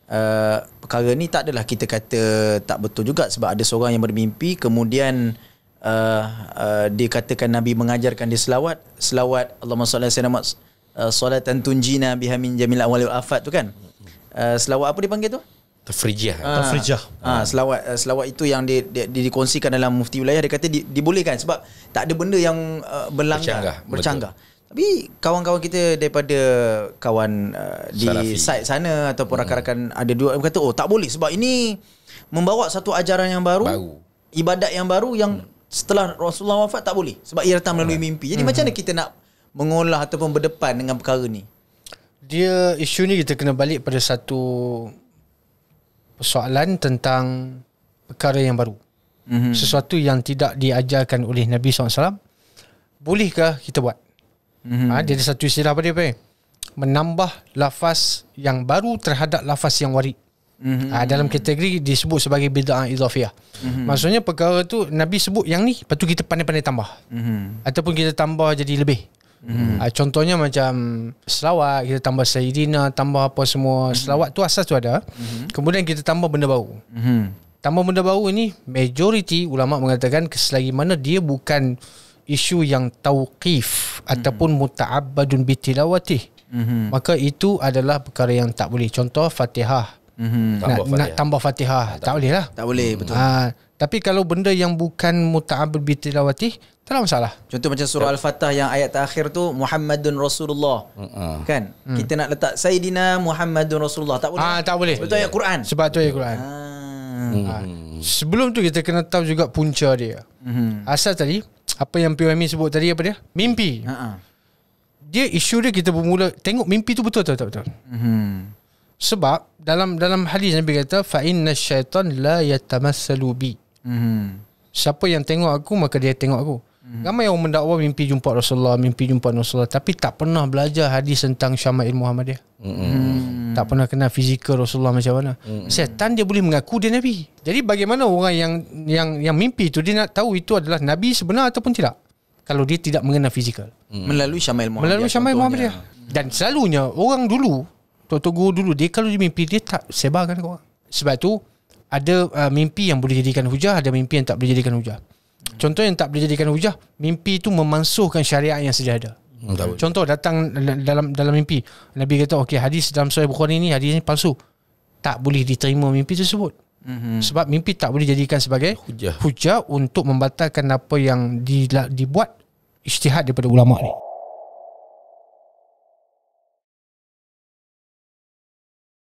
perkara ni tak adalah kita kata tak betul juga, sebab ada seorang yang bermimpi kemudian dia katakan Nabi mengajarkan dia selawat Allahumma salli ala sayyidina salatan tunjina biha min jamil awali wal afat tu kan. Selawat apa dipanggil tu? Tafrijah. Selawat itu yang dikongsikan dalam mufti wilayah. Dia kata dibolehkan sebab tak ada benda yang bercanggah. Tapi kawan-kawan kita daripada kawan di site sana ataupun rakan-rakan ada dua yang kata tak boleh sebab ini membawa satu ajaran yang baru. Ibadat yang baru yang setelah Rasulullah wafat tak boleh sebab ia datang melalui mimpi. Jadi macam mana kita nak mengolah ataupun berdepan dengan perkara ni? Dia isu ni kita kena balik pada satu persoalan tentang perkara yang baru. Sesuatu yang tidak diajarkan oleh Nabi SAW, bolehkah kita buat? Dia ada satu istilah apa dia? Menambah lafaz yang baru terhadap lafaz yang warid. Dalam kategori disebut sebagai bid'ah idhafiyah. Maksudnya perkara tu Nabi sebut yang ni, lepas tu kita pandai-pandai tambah. Ataupun kita tambah jadi lebih. Contohnya macam selawat, kita tambah sayyidina, tambah apa semua. Selawat tu asas tu ada. Kemudian kita tambah benda baru. Tambah benda baru ini, majoriti ulama mengatakan selagi mana dia bukan isu yang tauqif ataupun muta'abbadun bitilawatih, maka itu adalah perkara yang tak boleh. Contoh Fatihah. Nak tambah Fatihah tak boleh lah. Tak boleh, betul. Tapi kalau benda yang bukan muta'abbad bitilawatih, tak ada masalah. Contoh macam surah Al-Fatah yang ayat terakhir tu Muhammadun Rasulullah. Kan? Kita nak letak Sayyidina Muhammadun Rasulullah, tak boleh. Tak boleh. Betul ayat Quran. Sebab tu ayat Quran. Sebelum tu kita kena tahu juga punca dia. Asal tadi apa yang PMI sebut tadi, apa dia? Mimpi. Dia isu dia kita bermula tengok mimpi tu betul tak betul. Sebab dalam hadis Nabi kata fa inna syaitan la yatamassalu bi. Siapa yang tengok aku maka dia tengok aku. Ramai orang mendakwa mimpi jumpa Rasulullah, tapi tak pernah belajar hadis tentang Syama'il Muhammadiyah. Tak pernah kenal fizikal Rasulullah macam mana. Syaitan dia boleh mengaku dia Nabi. Jadi bagaimana orang yang mimpi tu dia nak tahu itu adalah Nabi sebenar ataupun tidak, kalau dia tidak mengenal fizikal? Melalui Syama'il Muhammadiyah. Dan selalunya orang dulu, Tok Guru dulu, dia kalau dia mimpi dia tak sebarkan ke orang. Sebab tu ada mimpi yang boleh jadikan hujah, ada mimpi yang tak boleh jadikan hujah. Contoh yang tak boleh jadikan hujah, mimpi itu memansuhkan syariat yang sedia ada. Contoh datang dalam mimpi, Nabi kata okey, hadis dalam Sahih Bukhari ni hadis ni palsu, tak boleh diterima mimpi tersebut. Sebab mimpi tak boleh dijadikan sebagai hujah untuk membatalkan apa yang dibuat ijtihad daripada ulama ni.